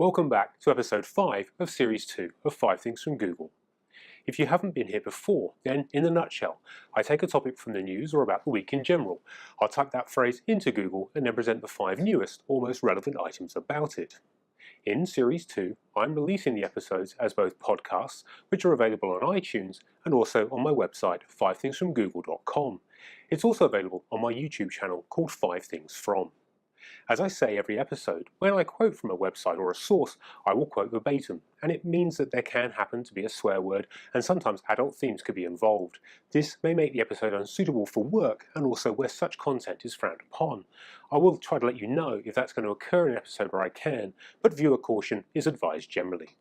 Welcome back to episode 5 of series 2 of 5 Things from Google. If you haven't been here before, then in a nutshell, I take a topic from the news or about the week in general. I'll type that phrase into Google and then present the 5 newest or most relevant items about it. In series 2, I'm releasing the episodes as both podcasts, which are available on iTunes and also on my website 5thingsfromgoogle.com. It's also available on my YouTube channel called 5 Things From. As I say every episode, when I quote from a website or a source, I will quote verbatim, and it means that there can happen to be a swear word, and sometimes adult themes could be involved. This may make the episode unsuitable for work, and also where such content is frowned upon. I will try to let you know if that's going to occur in an episode where I can, but viewer caution is advised generally.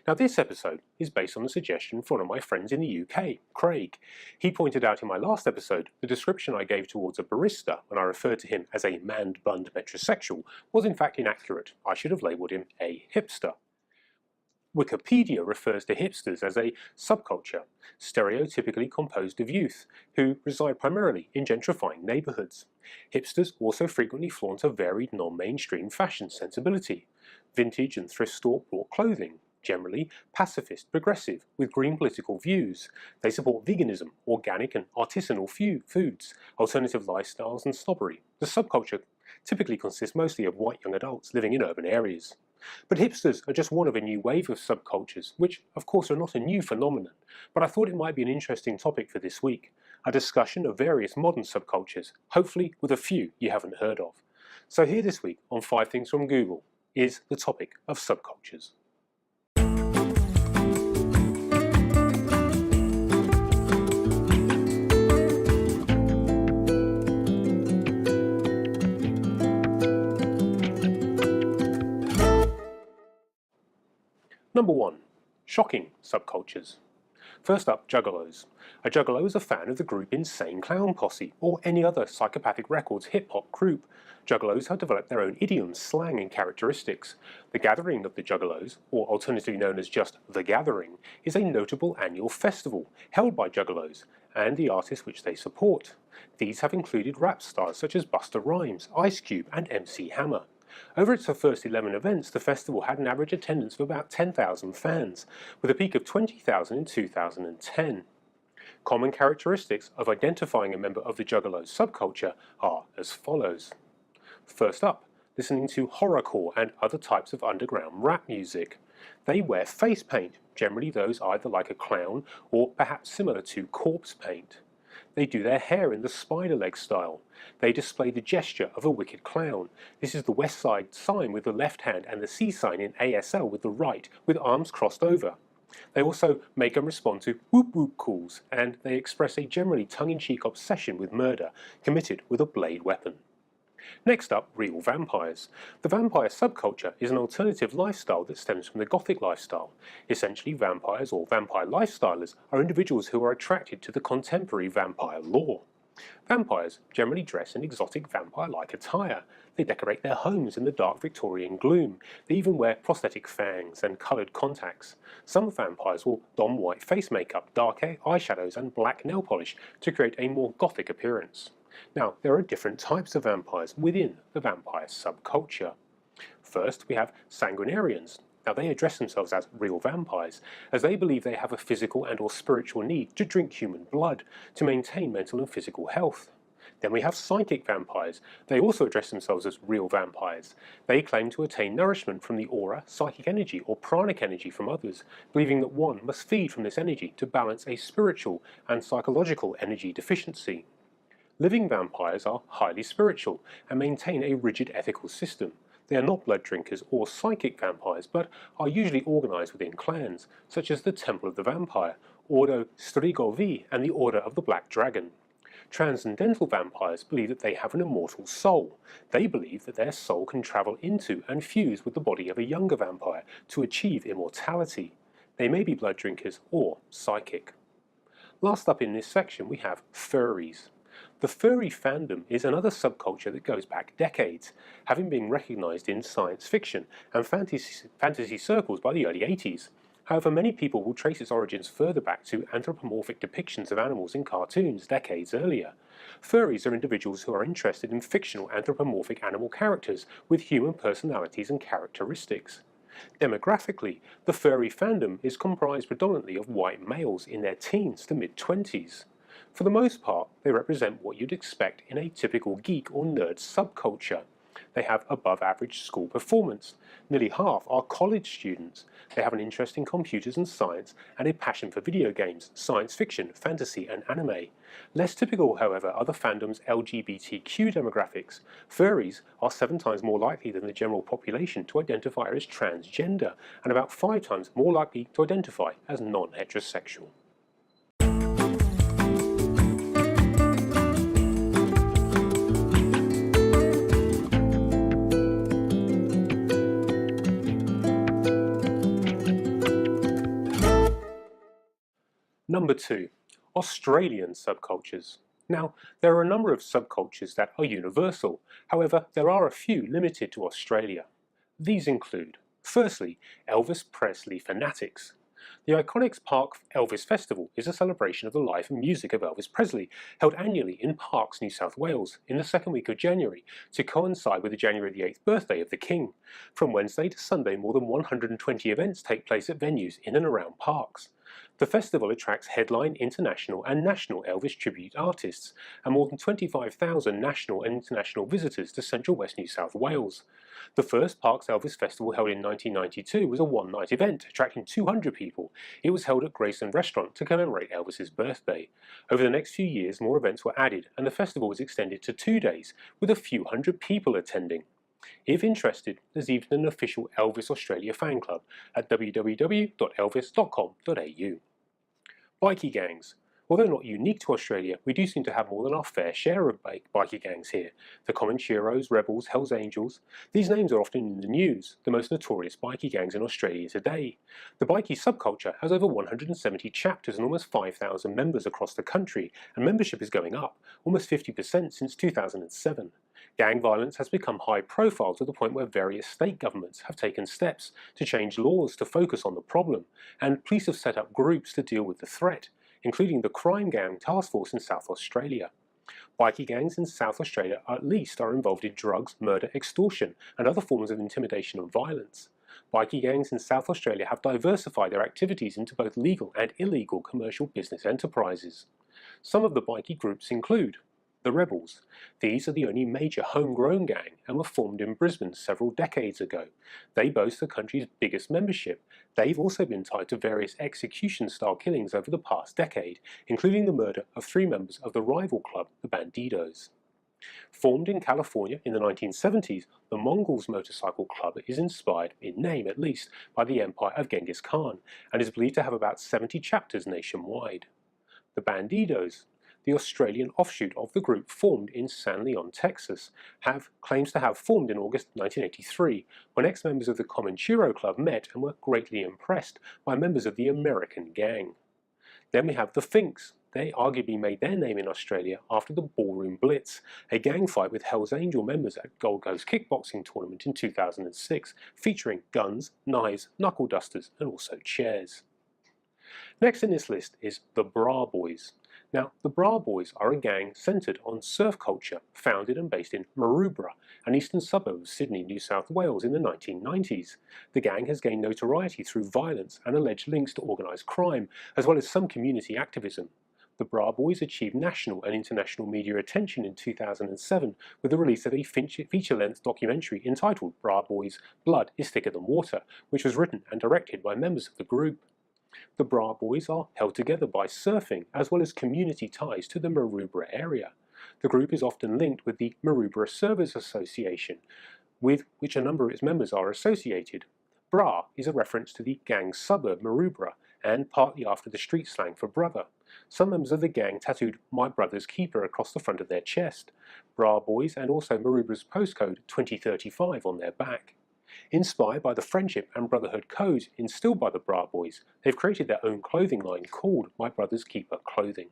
Now this episode is based on a suggestion from one of my friends in the UK, Craig. He pointed out in my last episode the description I gave towards a barista when I referred to him as a man-bunned metrosexual was in fact inaccurate. I should have labelled him a hipster. Wikipedia refers to hipsters as a subculture, stereotypically composed of youth, who reside primarily in gentrifying neighbourhoods. Hipsters also frequently flaunt a varied non-mainstream fashion sensibility. Vintage and thrift store bought clothing. Generally pacifist, progressive, with green political views. They support veganism, organic and artisanal foods, alternative lifestyles and snobbery. The subculture typically consists mostly of white young adults living in urban areas. But hipsters are just one of a new wave of subcultures, which of course are not a new phenomenon, but I thought it might be an interesting topic for this week, a discussion of various modern subcultures, hopefully with a few you haven't heard of. So here this week on 5 Things from Google is the topic of subcultures. Number 1. Shocking subcultures. First up, juggalos. A juggalo is a fan of the group Insane Clown Posse, or any other Psychopathic Records hip-hop group. Juggalos have developed their own idioms, slang and characteristics. The Gathering of the Juggalos, or alternatively known as just The Gathering, is a notable annual festival held by juggalos and the artists which they support. These have included rap stars such as Busta Rhymes, Ice Cube and MC Hammer. Over its first 11 events, the festival had an average attendance of about 10,000 fans, with a peak of 20,000 in 2010. Common characteristics of identifying a member of the Juggalo subculture are as follows. First up, listening to horrorcore and other types of underground rap music. They wear face paint, generally those either like a clown or perhaps similar to corpse paint. They do their hair in the spider leg style. They display the gesture of a wicked clown. This is the West Side sign with the left hand and the C sign in ASL with the right, with arms crossed over. They also make and respond to whoop whoop calls, and they express a generally tongue-in-cheek obsession with murder, committed with a blade weapon. Next up, real vampires. The vampire subculture is an alternative lifestyle that stems from the Gothic lifestyle. Essentially, vampires or vampire lifestylers are individuals who are attracted to the contemporary vampire lore. Vampires generally dress in exotic vampire-like attire. They decorate their homes in the dark Victorian gloom. They even wear prosthetic fangs and coloured contacts. Some vampires will don white face makeup, dark eyeshadows and black nail polish to create a more gothic appearance. Now, there are different types of vampires within the vampire subculture. First, we have sanguinarians. Now, they address themselves as real vampires, as they believe they have a physical and or spiritual need to drink human blood to maintain mental and physical health. Then we have psychic vampires. They also address themselves as real vampires. They claim to attain nourishment from the aura, psychic energy or pranic energy from others, believing that one must feed from this energy to balance a spiritual and psychological energy deficiency. Living vampires are highly spiritual and maintain a rigid ethical system. They are not blood drinkers or psychic vampires, but are usually organized within clans, such as the Temple of the Vampire, Ordo Strigovi, and the Order of the Black Dragon. Transcendental vampires believe that they have an immortal soul. They believe that their soul can travel into and fuse with the body of a younger vampire to achieve immortality. They may be blood drinkers or psychic. Last up in this section we have furries. The furry fandom is another subculture that goes back decades, having been recognized in science fiction and fantasy circles by the early 80s. However, many people will trace its origins further back to anthropomorphic depictions of animals in cartoons decades earlier. Furries are individuals who are interested in fictional anthropomorphic animal characters with human personalities and characteristics. Demographically, the furry fandom is comprised predominantly of white males in their teens to mid-20s. For the most part, they represent what you'd expect in a typical geek or nerd subculture. They have above average school performance. Nearly half are college students. They have an interest in computers and science and a passion for video games, science fiction, fantasy and anime. Less typical, however, are the fandom's LGBTQ demographics. Furries are 7 times more likely than the general population to identify as transgender, and about 5 times more likely to identify as non-heterosexual. Number 2. Australian subcultures. Now, there are a number of subcultures that are universal, however, there are a few limited to Australia. These include, firstly, Elvis Presley fanatics. The iconic Park Elvis Festival is a celebration of the life and music of Elvis Presley, held annually in Parkes, New South Wales, in the second week of January, to coincide with the January the 8th birthday of the King. From Wednesday to Sunday, more than 120 events take place at venues in and around Parkes. The festival attracts headline international and national Elvis tribute artists, and more than 25,000 national and international visitors to Central West New South Wales. The first Parkes Elvis Festival, held in 1992, was a one-night event, attracting 200 people. It was held at Grayson Restaurant to commemorate Elvis's birthday. Over the next few years, more events were added, and the festival was extended to 2 days, with a few hundred people attending. If interested, there's even an official Elvis Australia fan club at www.elvis.com.au. Bikie gangs. Although not unique to Australia, we do seem to have more than our fair share of bikie gangs here. The Comancheros, Rebels, Hells Angels. These names are often in the news, the most notorious bikie gangs in Australia today. The bikie subculture has over 170 chapters and almost 5,000 members across the country, and membership is going up, almost 50% since 2007. Gang violence has become high profile to the point where various state governments have taken steps to change laws to focus on the problem, and police have set up groups to deal with the threat, including the Crime Gang Task Force in South Australia. Bikie gangs in South Australia are involved in drugs, murder, extortion, and other forms of intimidation and violence. Bikie gangs in South Australia have diversified their activities into both legal and illegal commercial business enterprises. Some of the bikie groups include the Rebels. These are the only major homegrown gang and were formed in Brisbane several decades ago. They boast the country's biggest membership. They've also been tied to various execution-style killings over the past decade, including the murder of 3 members of the rival club, the Bandidos. Formed in California in the 1970s, the Mongols Motorcycle Club is inspired, in name at least, by the empire of Genghis Khan, and is believed to have about 70 chapters nationwide. The Bandidos, the Australian offshoot of the group formed in San Leon, Texas, claims to have formed in August 1983, when ex-members of the Comanchero Club met and were greatly impressed by members of the American gang. Then we have the Finks. They arguably made their name in Australia after the Ballroom Blitz, a gang fight with Hells Angel members at Gold Coast kickboxing tournament in 2006, featuring guns, knives, knuckle dusters, and also chairs. Next in this list is the Bra Boys. Now, the Bra Boys are a gang centred on surf culture, founded and based in Maroubra, an eastern suburb of Sydney, New South Wales in the 1990s. The gang has gained notoriety through violence and alleged links to organised crime, as well as some community activism. The Bra Boys achieved national and international media attention in 2007 with the release of a feature-length documentary entitled Bra Boys: Blood is Thicker Than Water, which was written and directed by members of the group. The Bra Boys are held together by surfing, as well as community ties to the Maroubra area. The group is often linked with the Maroubra Surfers Association, with which a number of its members are associated. Bra is a reference to the gang's suburb Maroubra, and partly after the street slang for brother. Some members of the gang tattooed "My Brother's Keeper" across the front of their chest, Bra Boys and also Maroubra's postcode 2035 on their back. Inspired by the friendship and brotherhood codes instilled by the Bra Boys, they've created their own clothing line called My Brother's Keeper Clothing.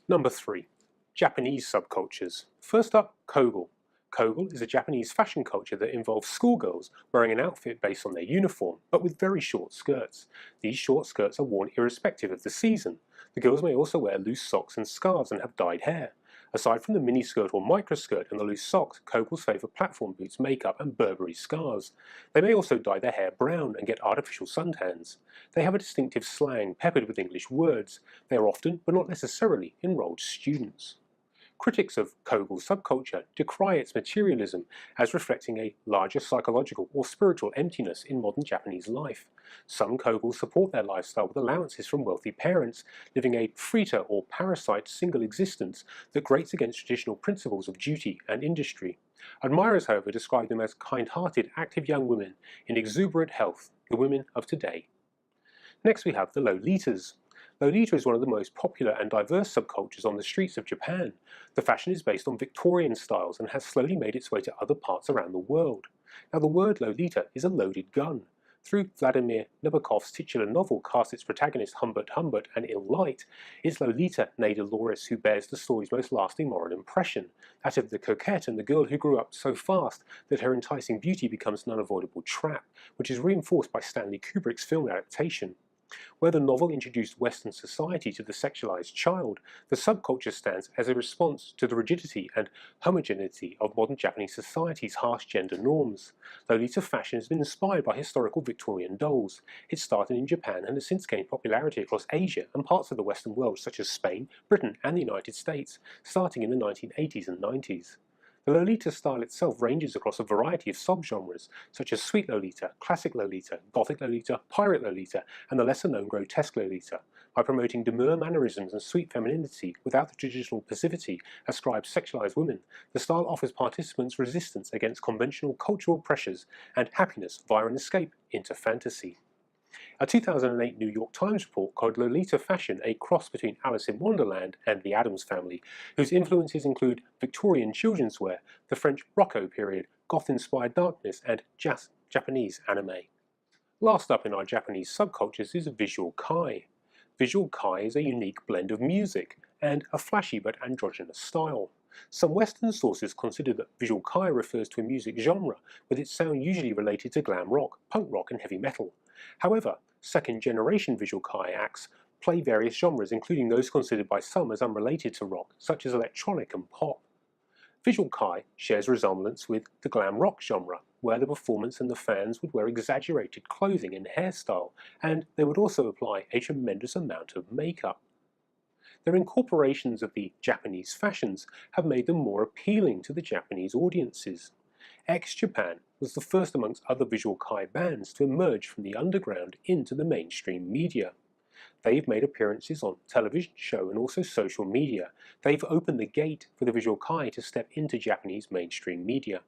Number 3. Japanese subcultures. First up, Kogel. Kogel is a Japanese fashion culture that involves schoolgirls wearing an outfit based on their uniform, but with very short skirts. These short skirts are worn irrespective of the season. The girls may also wear loose socks and scarves and have dyed hair. Aside from the miniskirt or microskirt and the loose socks, Kogels favour platform boots, makeup and Burberry scarves. They may also dye their hair brown and get artificial suntans. They have a distinctive slang peppered with English words. They are often, but not necessarily, enrolled students. Critics of Kogel subculture decry its materialism as reflecting a larger psychological or spiritual emptiness in modern Japanese life. Some Kogels support their lifestyle with allowances from wealthy parents, living a freeter or parasite single existence that grates against traditional principles of duty and industry. Admirers, however, describe them as kind-hearted, active young women in exuberant health, the women of today. Next we have the Lolitas. Lolita is one of the most popular and diverse subcultures on the streets of Japan. The fashion is based on Victorian styles and has slowly made its way to other parts around the world. Now the word Lolita is a loaded gun. Through Vladimir Nabokov's titular novel cast its protagonist Humbert Humbert and ill light, it's Lolita, née Dolores, who bears the story's most lasting moral impression, that of the coquette and the girl who grew up so fast that her enticing beauty becomes an unavoidable trap, which is reinforced by Stanley Kubrick's film adaptation. Where the novel introduced Western society to the sexualized child, the subculture stands as a response to the rigidity and homogeneity of modern Japanese society's harsh gender norms. Lolita fashion has been inspired by historical Victorian dolls. It started in Japan and has since gained popularity across Asia and parts of the Western world such as Spain, Britain and the United States, starting in the 1980s and 90s. The Lolita style itself ranges across a variety of subgenres, such as Sweet Lolita, Classic Lolita, Gothic Lolita, Pirate Lolita, and the lesser-known Grotesque Lolita. By promoting demure mannerisms and sweet femininity without the traditional passivity ascribed sexualized women, the style offers participants resistance against conventional cultural pressures and happiness via an escape into fantasy. A 2008 New York Times report called Lolita fashion a cross between Alice in Wonderland and the Addams Family, whose influences include Victorian children's wear, the French Rococo period, goth-inspired darkness, and Japanese anime. Last up in our Japanese subcultures is visual kai. Visual kai is a unique blend of music and a flashy but androgynous style. Some Western sources consider that visual kai refers to a music genre, with its sound usually related to glam rock, punk rock, and heavy metal. However, second-generation visual kai acts play various genres, including those considered by some as unrelated to rock, such as electronic and pop. Visual kai shares resemblance with the glam rock genre, where the performance and the fans would wear exaggerated clothing and hairstyle, and they would also apply a tremendous amount of makeup. Their incorporations of the Japanese fashions have made them more appealing to the Japanese audiences. X-Japan was the first amongst other visual kai bands to emerge from the underground into the mainstream media. They've made appearances on television show and also social media. They've opened the gate for the visual kai to step into Japanese mainstream media.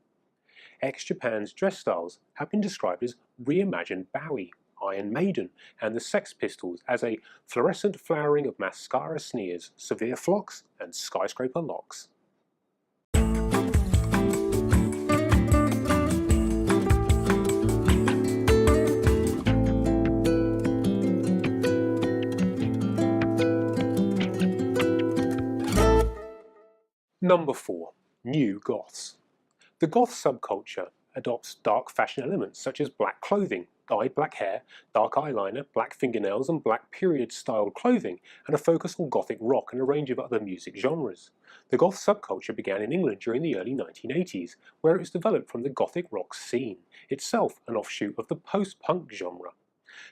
X-Japan's dress styles have been described as reimagined Bowie, Iron Maiden, and the Sex Pistols as a fluorescent flowering of mascara sneers, severe flocks, and skyscraper locks. Number 4. New Goths. The Goth subculture adopts dark fashion elements such as black clothing, dyed black hair, dark eyeliner, black fingernails and black period-styled clothing, and a focus on Gothic rock and a range of other music genres. The Goth subculture began in England during the early 1980s, where it was developed from the Gothic rock scene, itself an offshoot of the post-punk genre.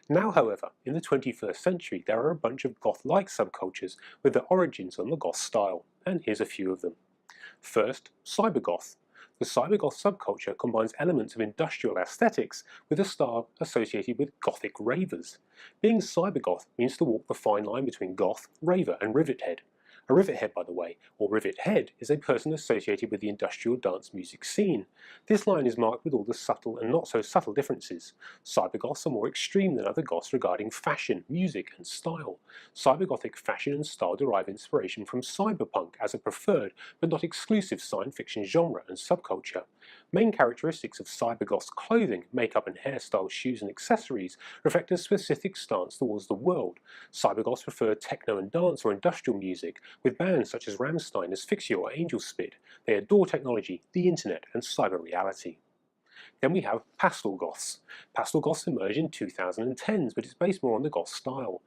Now, however, in the 21st century, there are a bunch of Goth-like subcultures with their origins on the Goth style, and here's a few of them. First, Cybergoth. The Cybergoth subculture combines elements of industrial aesthetics with a style associated with Gothic ravers. Being Cybergoth means to walk the fine line between goth, raver, and rivethead. A rivethead, by the way, or rivet head, is a person associated with the industrial dance music scene. This line is marked with all the subtle and not so subtle differences. Cybergoths are more extreme than other goths regarding fashion, music, and style. Cybergothic fashion and style derive inspiration from cyberpunk as a preferred but not exclusive science fiction genre and subculture. Main characteristics of cybergoths' clothing, makeup and hairstyles, shoes and accessories reflect a specific stance towards the world. Cybergoths prefer techno and dance or industrial music, with bands such as Rammstein, Asphyxia or Angel Spit. They adore technology, the internet and cyber reality. Then we have pastel goths. Pastel goths emerged in 2010s, but it's based more on the goth style.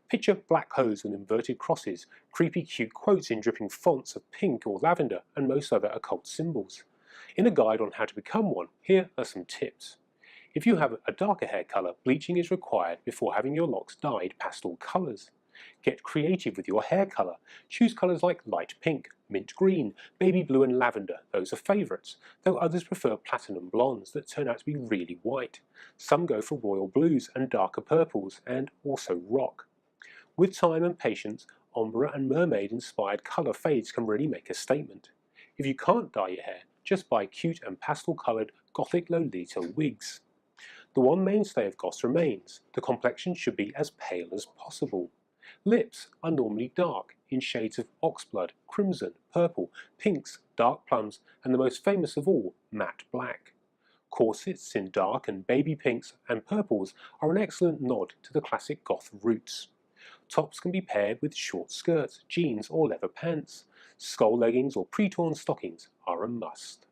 Picture black clothes with inverted crosses, creepy cute quotes in dripping fonts of pink or lavender, and most other occult symbols. In a guide on how to become one, here are some tips. If you have a darker hair colour, bleaching is required before having your locks dyed pastel colours. Get creative with your hair colour. Choose colours like light pink, mint green, baby blue and lavender. Those are favourites, though others prefer platinum blondes that turn out to be really white. Some go for royal blues and darker purples, and also rock. With time and patience, ombre and mermaid inspired colour fades can really make a statement. If you can't dye your hair, just buy cute and pastel coloured gothic Lolita wigs. The one mainstay of goths remains. The complexion should be as pale as possible. Lips are normally dark, in shades of oxblood, crimson, purple, pinks, dark plums, and the most famous of all, matte black. Corsets in dark and baby pinks and purples are an excellent nod to the classic goth roots. Tops can be paired with short skirts, jeans or leather pants. Skull leggings or pre-torn stockings are a must.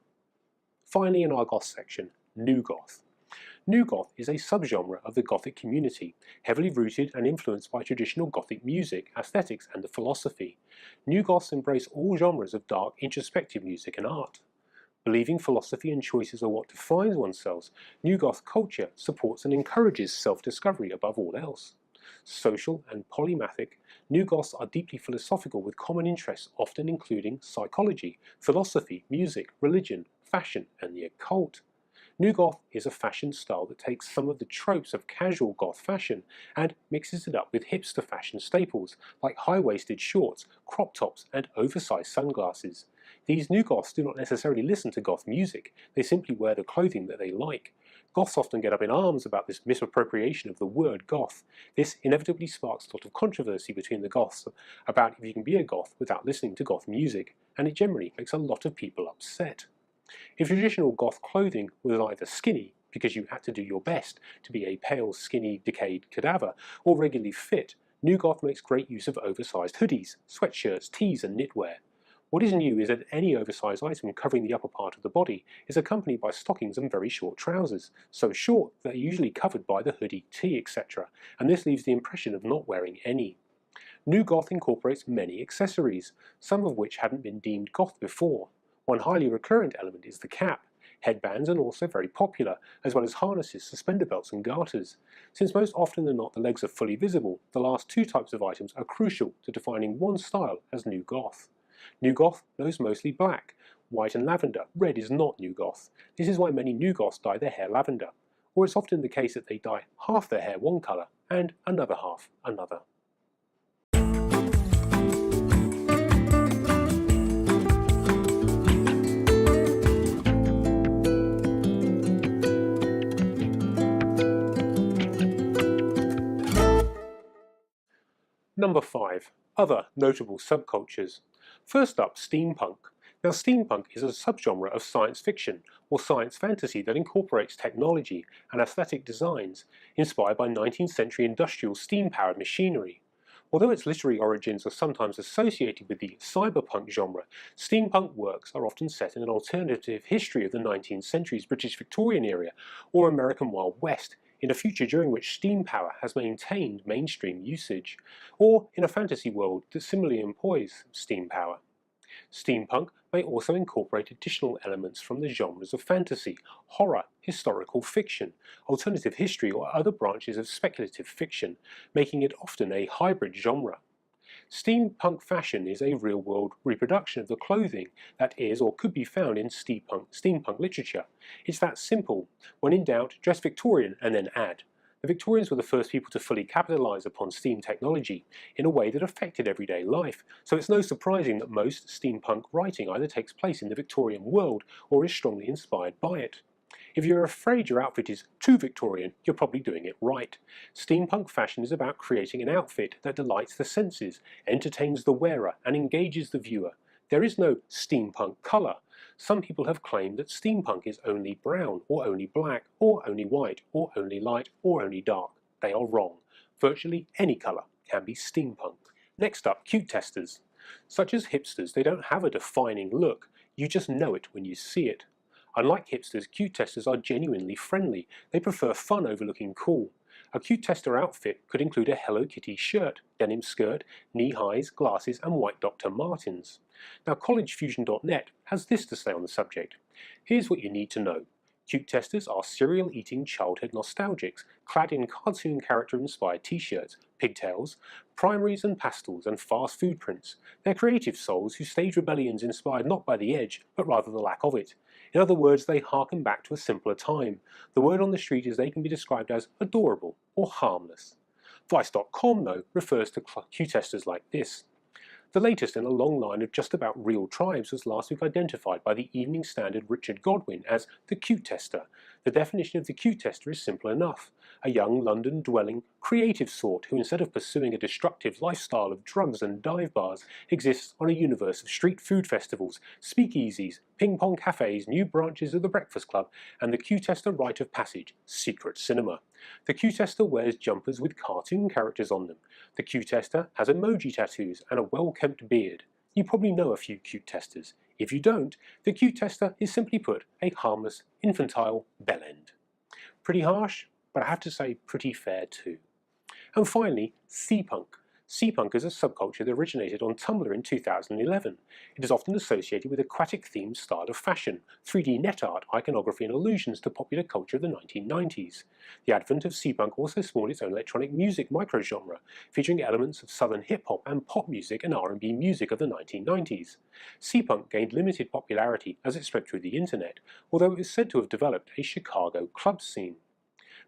Finally, in our goth section, New Goth. New Goth is a subgenre of the Gothic community, heavily rooted and influenced by traditional Gothic music, aesthetics and philosophy. New Goths embrace all genres of dark, introspective music and art. Believing philosophy and choices are what defines oneself, New Goth culture supports and encourages self-discovery above all else. Social and polymathic, New Goths are deeply philosophical with common interests often including psychology, philosophy, music, religion, fashion and the occult. New Goth is a fashion style that takes some of the tropes of casual goth fashion and mixes it up with hipster fashion staples like high-waisted shorts, crop tops and oversized sunglasses. These New Goths do not necessarily listen to goth music, they simply wear the clothing that they like. Goths often get up in arms about this misappropriation of the word goth. This inevitably sparks a lot of controversy between the goths about if you can be a goth without listening to goth music, and it generally makes a lot of people upset. If traditional goth clothing was either skinny, because you had to do your best to be a pale, skinny, decayed cadaver, or regularly fit, New Goth makes great use of oversized hoodies, sweatshirts, tees and knitwear. What is new is that any oversized item covering the upper part of the body is accompanied by stockings and very short trousers, so short that they're usually covered by the hoodie, tee, etc., and this leaves the impression of not wearing any. New Goth incorporates many accessories, some of which hadn't been deemed goth before. One highly recurrent element is the cap. Headbands are also very popular, as well as harnesses, suspender belts and garters. Since most often than not the legs are fully visible, the last two types of items are crucial to defining one style as New Goth. New Goth knows mostly black, white and lavender. Red is not New Goth. This is why many New Goths dye their hair lavender, or it's often the case that they dye half their hair one colour and another half another. Number 5. Other notable subcultures. First up, Steampunk. Now Steampunk is a subgenre of science fiction or science fantasy that incorporates technology and aesthetic designs inspired by 19th century industrial steam-powered machinery. Although its literary origins are sometimes associated with the cyberpunk genre, steampunk works are often set in an alternative history of the 19th century's British Victorian era or American Wild West, in a future during which steam power has maintained mainstream usage, or in a fantasy world that similarly employs steam power. Steampunk may also incorporate additional elements from the genres of fantasy, horror, historical fiction, alternative history or other branches of speculative fiction, making it often a hybrid genre. Steampunk fashion is a real-world reproduction of the clothing that is or could be found in steampunk literature. It's that simple. When in doubt, dress Victorian and then add. The Victorians were the first people to fully capitalise upon steam technology in a way that affected everyday life, so it's no surprising that most steampunk writing either takes place in the Victorian world or is strongly inspired by it. If you're afraid your outfit is too Victorian, you're probably doing it right. Steampunk fashion is about creating an outfit that delights the senses, entertains the wearer, and engages the viewer. There is no steampunk colour. Some people have claimed that steampunk is only brown, or only black, or only white, or only light, or only dark. They are wrong. Virtually any colour can be steampunk. Next up, cute testers. Such as hipsters, they don't have a defining look. You just know it when you see it. Unlike hipsters, cute testers are genuinely friendly. They prefer fun over looking cool. A cute tester outfit could include a Hello Kitty shirt, denim skirt, knee-highs, glasses and white Dr. Martens. Now collegefusion.net has this to say on the subject. Here's what you need to know. Cute testers are cereal-eating childhood nostalgics, clad in cartoon character-inspired t-shirts, pigtails, primaries and pastels, and fast food prints. They're creative souls who stage rebellions inspired not by the edge, but rather the lack of it. In other words, they harken back to a simpler time. The word on the street is they can be described as adorable or harmless. Vice.com, though, refers to cute testers like this. The latest in a long line of just about real tribes was last week identified by the Evening Standard Richard Godwin as the cute tester. The definition of the cute tester is simple enough. A young London-dwelling, creative sort who, instead of pursuing a destructive lifestyle of drugs and dive bars, exists on a universe of street food festivals, speakeasies, ping-pong cafes, new branches of the Breakfast Club, and the cute tester rite of passage, secret cinema. The cute tester wears jumpers with cartoon characters on them. The cute tester has emoji tattoos and a well-kempt beard. You probably know a few cute testers. If you don't, the cute tester is simply put a harmless, infantile bellend. Pretty harsh, but I have to say pretty fair too. And finally, Steampunk. Steampunk is a subculture that originated on Tumblr in 2011. It is often associated with aquatic-themed style of fashion, 3D net art, iconography and allusions to popular culture of the 1990s. The advent of Steampunk also spawned its own electronic music microgenre, featuring elements of southern hip-hop and pop music and R&B music of the 1990s. Steampunk gained limited popularity as it spread through the internet, although it is said to have developed a Chicago club scene.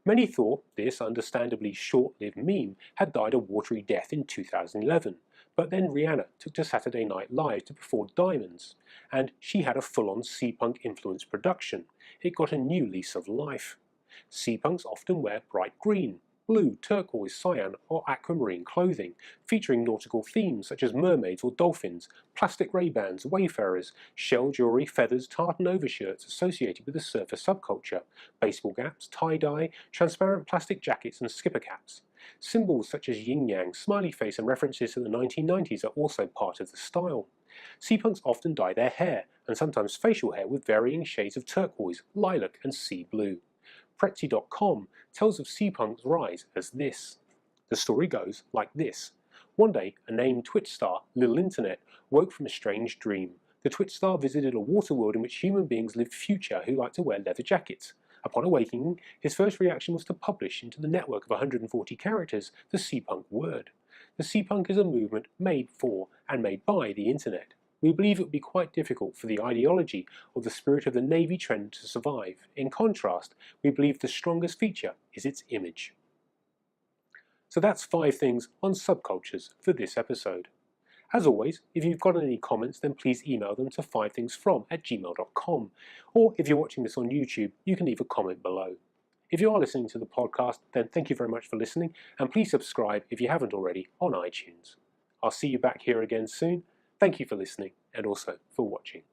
Many thought this understandably short-lived meme had died a watery death in 2011, but then Rihanna took to Saturday Night Live to perform Diamonds, and she had a full-on Steampunk-influenced production. It got a new lease of life. Steampunks often wear bright green, blue, turquoise, cyan or aquamarine clothing, featuring nautical themes such as mermaids or dolphins, plastic Ray-Bans, wayfarers, shell jewelry, feathers, tartan overshirts associated with the surfer subculture, baseball caps, tie-dye, transparent plastic jackets and skipper caps. Symbols such as yin-yang, smiley face and references to the 1990s are also part of the style. Steampunks often dye their hair, and sometimes facial hair, with varying shades of turquoise, lilac and sea blue. Prezi.com tells of Steampunk's rise as this. The story goes like this. One day, a named Twitch star, Little Internet, woke from a strange dream. The Twitch star visited a water world in which human beings lived future who liked to wear leather jackets. Upon awakening, his first reaction was to publish into the network of 140 characters the Steampunk word. The Steampunk is a movement made for and made by the Internet. We believe it would be quite difficult for the ideology or the spirit of the Navy trend to survive. In contrast, we believe the strongest feature is its image. So that's 5 things on subcultures for this episode. As always, if you've got any comments, then please email them to 5thingsfrom@gmail.com, or if you're watching this on YouTube, you can leave a comment below. If you are listening to the podcast, then thank you very much for listening, and please subscribe if you haven't already on iTunes. I'll see you back here again soon. Thank you for listening and also for watching.